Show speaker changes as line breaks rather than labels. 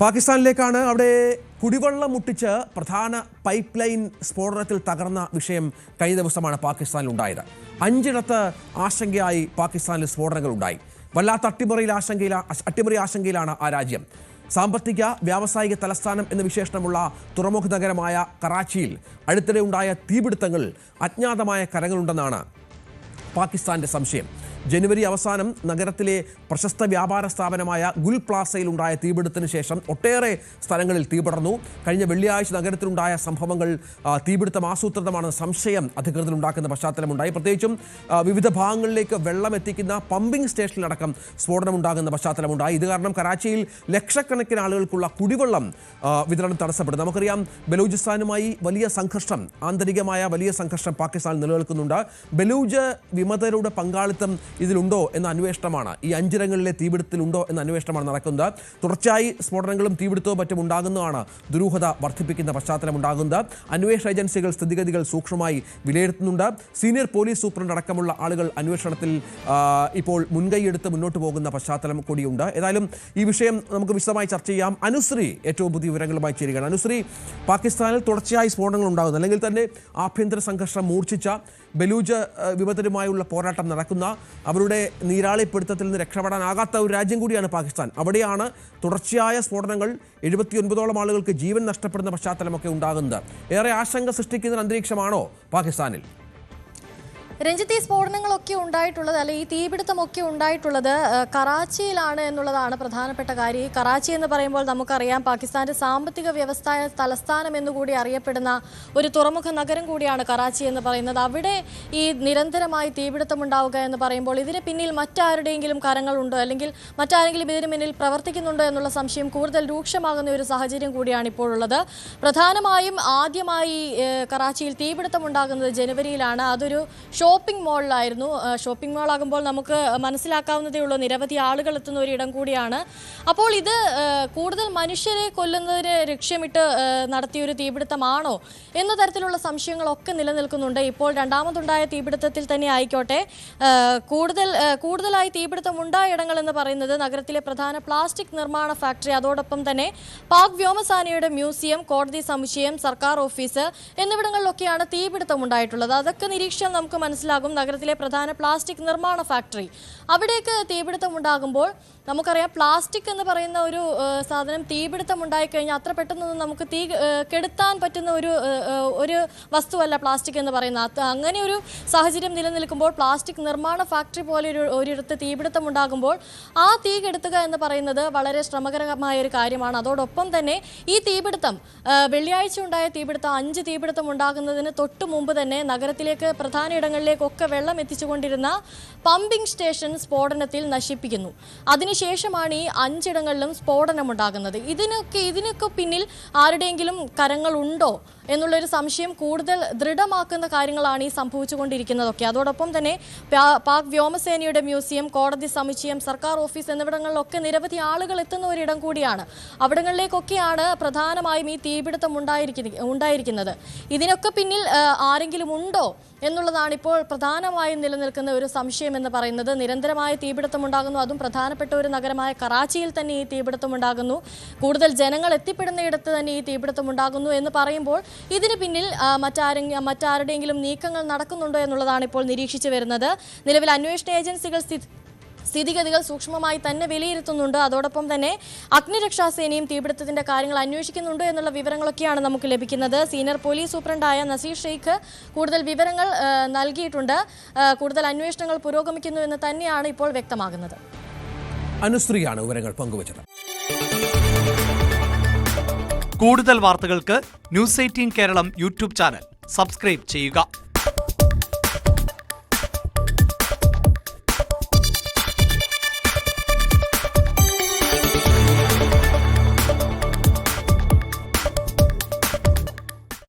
പാകിസ്ഥാനിലേക്കാണ്. അവിടെ കുടിവെള്ളം മുട്ടിച്ച് പ്രധാന പൈപ്പ് ലൈൻ സ്ഫോടനത്തിൽ തകർന്ന വിഷയം കഴിഞ്ഞ ദിവസമാണ് പാകിസ്ഥാനിൽ ഉണ്ടായത്. 5ഇടത്ത് ആശങ്കയായി പാകിസ്ഥാനിൽ സ്ഫോടനങ്ങൾ ഉണ്ടായി. വല്ലാത്ത അട്ടിമറി ആശങ്കയിലാണ് ആ രാജ്യം. സാമ്പത്തിക വ്യാവസായിക തലസ്ഥാനം എന്ന വിശേഷണമുള്ള തുറമുഖ നഗരമായ കറാച്ചിയിൽ അടുത്തിടെ ഉണ്ടായ തീപിടുത്തങ്ങൾ അജ്ഞാതമായ കരങ്ങളുണ്ടെന്നാണ് പാകിസ്ഥാന്റെ സംശയം. ജനുവരി അവസാനം നഗരത്തിലെ പ്രശസ്ത വ്യാപാര സ്ഥാപനമായ ഗുൽ പ്ലാസയിലുണ്ടായ തീപിടുത്തത്തിന് ശേഷം ഒട്ടേറെ സ്ഥലങ്ങളിൽ തീപടർന്നു. കഴിഞ്ഞ വെള്ളിയാഴ്ച നഗരത്തിലുണ്ടായ സംഭവങ്ങൾ തീപിടുത്തം ആസൂത്രിതമാണെന്ന സംശയം അധികൃതരുണ്ടാക്കുന്ന പശ്ചാത്തലമുണ്ടായി. പ്രത്യേകിച്ചും വിവിധ ഭാഗങ്ങളിലേക്ക് വെള്ളം എത്തിക്കുന്ന പമ്പിംഗ് സ്റ്റേഷനിലടക്കം സ്ഫോടനമുണ്ടാകുന്ന പശ്ചാത്തലമുണ്ടായി. ഇത് കാരണം കറാച്ചിയിൽ ലക്ഷക്കണക്കിന് ആളുകൾക്കുള്ള കുടിവെള്ളം വിതരണം തടസ്സപ്പെടും. നമുക്കറിയാം, ബലൂചിസ്ഥാനുമായി വലിയ സംഘർഷം, ആന്തരികമായ വലിയ സംഘർഷം പാകിസ്ഥാനിൽ നിലനിൽക്കുന്നുണ്ട്. ബലൂജ് വിമതരുടെ പങ്കാളിത്തം ഇതിലുണ്ടോ എന്ന അന്വേഷണമാണ്, ഈ 5ഇടങ്ങളിലെ തീപിടുത്തത്തിലുണ്ടോ എന്ന അന്വേഷണമാണ് നടക്കുന്നത്. തുടർച്ചയായി സ്ഫോടനങ്ങളും തീപിടുത്തവും മറ്റും ഉണ്ടാകുന്നതാണ് ദുരൂഹത വർദ്ധിപ്പിക്കുന്ന പശ്ചാത്തലമുണ്ടാകുന്നത്. അന്വേഷണ ഏജൻസികൾ സ്ഥിതിഗതികൾ സൂക്ഷ്മമായി വിലയിരുത്തുന്നുണ്ട്. സീനിയർ പോലീസ് സൂപ്രണ്ട് അടക്കമുള്ള ആളുകൾ അന്വേഷണത്തിൽ ഇപ്പോൾ മുൻകൈയെടുത്ത് മുന്നോട്ട് പോകുന്ന പശ്ചാത്തലം കൂടിയുണ്ട്. ഏതായാലും ഈ വിഷയം നമുക്ക് വിശദമായി ചർച്ച ചെയ്യാം. അനുശ്രീ ഏറ്റവും പുതിയ വിവരങ്ങളുമായി ചേരുകയാണ്. അനുശ്രീ, പാകിസ്ഥാനിൽ തുടർച്ചയായി സ്ഫോടനങ്ങൾ ഉണ്ടാകുന്നു, അല്ലെങ്കിൽ തന്നെ ആഭ്യന്തര സംഘർഷം മൂർച്ഛിച്ച ബലൂജ് വിമതരുമായുള്ള പോരാട്ടം നടക്കുന്ന, അവരുടെ നീരാളിപ്പിടുത്തത്തിൽ നിന്ന് രക്ഷപ്പെടാനാകാത്ത ഒരു രാജ്യം കൂടിയാണ് പാകിസ്ഥാൻ. അവിടെയാണ് തുടർച്ചയായ സ്ഫോടനങ്ങൾ, 79ഓളം ആളുകൾക്ക് ജീവൻ നഷ്ടപ്പെടുന്ന പശ്ചാത്തലമൊക്കെ ഉണ്ടാകുന്നത്. ഏറെ ആശങ്ക സൃഷ്ടിക്കുന്ന അന്തരീക്ഷമാണോ പാകിസ്ഥാനിൽ?
രഞ്ജിത്ത്, ഈ സ്ഫോടനങ്ങളൊക്കെ ഉണ്ടായിട്ടുള്ളത്, അല്ലെ ഈ തീപിടുത്തമൊക്കെ ഉണ്ടായിട്ടുള്ളത് കറാച്ചിയിലാണ് എന്നുള്ളതാണ് പ്രധാനപ്പെട്ട കാര്യം. ഈ കറാച്ചി എന്ന് പറയുമ്പോൾ നമുക്കറിയാം, പാകിസ്ഥാന്റെ സാമ്പത്തിക വ്യവസായ തലസ്ഥാനം എന്നുകൂടി അറിയപ്പെടുന്ന ഒരു തുറമുഖ നഗരം കൂടിയാണ് കറാച്ചി എന്ന് പറയുന്നത്. അവിടെ ഈ നിരന്തരമായി തീപിടുത്തം ഉണ്ടാവുക എന്ന് പറയുമ്പോൾ ഇതിന് പിന്നിൽ മറ്റാരുടെയെങ്കിലും കരങ്ങളുണ്ടോ, അല്ലെങ്കിൽ മറ്റാരെങ്കിലും ഇതിന് പിന്നിൽ പ്രവർത്തിക്കുന്നുണ്ടോ എന്നുള്ള സംശയം കൂടുതൽ രൂക്ഷമാകുന്ന ഒരു സാഹചര്യം കൂടിയാണ് ഇപ്പോഴുള്ളത്. പ്രധാനമായും ആദ്യമായി കറാച്ചിയിൽ തീപിടുത്തം ഉണ്ടാകുന്നത് ജനുവരിയിലാണ്. അതൊരു ഷോപ്പിംഗ് മോളിലായിരുന്നു. ഷോപ്പിംഗ് മോളാകുമ്പോൾ നമുക്ക് മനസ്സിലാക്കാവുന്നതേ ഉള്ളൂ, നിരവധി ആളുകൾ എത്തുന്ന ഒരിടം കൂടിയാണ്. അപ്പോൾ ഇത് കൂടുതൽ മനുഷ്യരെ കൊല്ലുന്നതിന് ലക്ഷ്യമിട്ട് നടത്തിയൊരു തീപിടുത്തമാണോ എന്ന തരത്തിലുള്ള സംശയങ്ങളൊക്കെ നിലനിൽക്കുന്നുണ്ട്. ഇപ്പോൾ രണ്ടാമതുണ്ടായ തീപിടുത്തത്തിൽ തന്നെ ആയിക്കോട്ടെ, കൂടുതലായി തീപിടുത്തം ഉണ്ടായ ഇടങ്ങൾ എന്ന് പറയുന്നത് നഗരത്തിലെ പ്രധാന പ്ലാസ്റ്റിക് നിർമ്മാണ ഫാക്ടറി, അതോടൊപ്പം തന്നെ പാക് വ്യോമസേനയുടെ മ്യൂസിയം, കോടതി സമുച്ചയം, സർക്കാർ ഓഫീസ് എന്നിവിടങ്ങളിലൊക്കെയാണ് തീപിടുത്തം ഉണ്ടായിട്ടുള്ളത്. അതൊക്കെ നിരീക്ഷിച്ചാൽ നമുക്ക് മനസ്സിലാകും. നഗരത്തിലെ പ്രധാന പ്ലാസ്റ്റിക് നിർമ്മാണ ഫാക്ടറി, അവിടേക്ക് തീപിടുത്തം ഉണ്ടാകുമ്പോൾ നമുക്കറിയാം, പ്ലാസ്റ്റിക് എന്ന് പറയുന്ന ഒരു സാധനം തീപിടുത്തം ഉണ്ടായിക്കഴിഞ്ഞാൽ അത്ര പെട്ടെന്നൊന്നും നമുക്ക് തീ കെടുത്താൻ പറ്റുന്ന ഒരു വസ്തുവല്ല പ്ലാസ്റ്റിക് എന്ന് പറയുന്നത്. അങ്ങനെ ഒരു സാഹചര്യം നിലനിൽക്കുമ്പോൾ പ്ലാസ്റ്റിക് നിർമ്മാണ ഫാക്ടറി പോലെ ഒരിടത്ത് തീപിടുത്തം ഉണ്ടാകുമ്പോൾ ആ തീ കെടുത്തുക എന്ന് പറയുന്നത് വളരെ ശ്രമകരമായ ഒരു കാര്യമാണ്. അതോടൊപ്പം തന്നെ ഈ തീപിടുത്തം, വെള്ളിയാഴ്ച ഉണ്ടായ തീപിടുത്തം, 5 തീപിടുത്തം ഉണ്ടാകുന്നതിന് തൊട്ട് മുമ്പ് തന്നെ നഗരത്തിലേക്ക് പ്രധാന ഇടങ്ങളിലേക്കൊക്കെ വെള്ളം എത്തിച്ചുകൊണ്ടിരുന്ന പമ്പിംഗ് സ്റ്റേഷൻ സ്ഫോടനത്തിൽ നശിപ്പിക്കുന്നു. അതിനുശേഷമാണ് ഈ 5ഇടങ്ങളിലും സ്ഫോടനമുണ്ടാകുന്നത്. ഇതിനൊക്കെ പിന്നിൽ ആരുടെയെങ്കിലും കരങ്ങളുണ്ടോ എന്നുള്ളൊരു സംശയം കൂടുതൽ ദൃഢമാക്കുന്ന കാര്യങ്ങളാണ് ഈ സംഭവിച്ചുകൊണ്ടിരിക്കുന്നതൊക്കെ. അതോടൊപ്പം തന്നെ പാക് വ്യോമസേനയുടെ മ്യൂസിയം, കോടതി സമുച്ചയം, സർക്കാർ ഓഫീസ് എന്നിവിടങ്ങളിലൊക്കെ നിരവധി ആളുകൾ എത്തുന്ന ഒരിടം കൂടിയാണ്. അവിടങ്ങളിലേക്കൊക്കെയാണ് പ്രധാനമായും ഈ തീപിടുത്തം ഉണ്ടായിരിക്കുന്നത്. ഇതിനൊക്കെ പിന്നിൽ ആരെങ്കിലും ഉണ്ടോ എന്നുള്ളതാണ് ഇപ്പോൾ പ്രധാനമായും നിലനിൽക്കുന്ന ഒരു സംശയം എന്ന് പറയുന്നത്. നിരന്തരമായ തീപിടുത്തം ഉണ്ടാകുന്നു, അതും പ്രധാനപ്പെട്ട ഒരു നഗരമായ കറാച്ചിയിൽ തന്നെ ഈ തീപിടുത്തം ഉണ്ടാകുന്നു. കൂടുതൽ ജനങ്ങൾ എത്തിപ്പെടുന്നയിടത്ത് തന്നെ ഈ തീപിടുത്തം ഉണ്ടാകുന്നു എന്ന് പറയുമ്പോൾ ഇതിന് പിന്നിൽ മറ്റാരുടെയെങ്കിലും നീക്കങ്ങൾ നടക്കുന്നുണ്ടോ എന്നുള്ളതാണ് ഇപ്പോൾ നിരീക്ഷിച്ചു വരുന്നത്. നിലവിൽ അന്വേഷണ ഏജൻസികൾ സ്ഥിതിഗതികൾ സൂക്ഷ്മമായി തന്നെ വിലയിരുത്തുന്നുണ്ട്. അതോടൊപ്പം തന്നെ അഗ്നിരക്ഷാസേനയും തീപിടുത്തത്തിന്റെ കാര്യങ്ങൾ അന്വേഷിക്കുന്നുണ്ട് എന്നുള്ള വിവരങ്ങളൊക്കെയാണ് നമുക്ക് ലഭിക്കുന്നത്. സീനിയർ പോലീസ് സൂപ്രണ്ടായ നസീർ ഷെയ്ഖ് കൂടുതൽ വിവരങ്ങൾ നൽകിയിട്ടുണ്ട്. കൂടുതൽ അന്വേഷണങ്ങൾ പുരോഗമിക്കുന്നു എന്ന് തന്നെയാണ് ഇപ്പോൾ വ്യക്തമാകുന്നത്.
അനുശ്രീയാണ് വിവരങ്ങൾ പങ്കുവച്ചത്.
കൂടുതൽ വാർത്തകൾക്ക് news 18 Keralam YouTube channel subscribe ചെയ്യുക.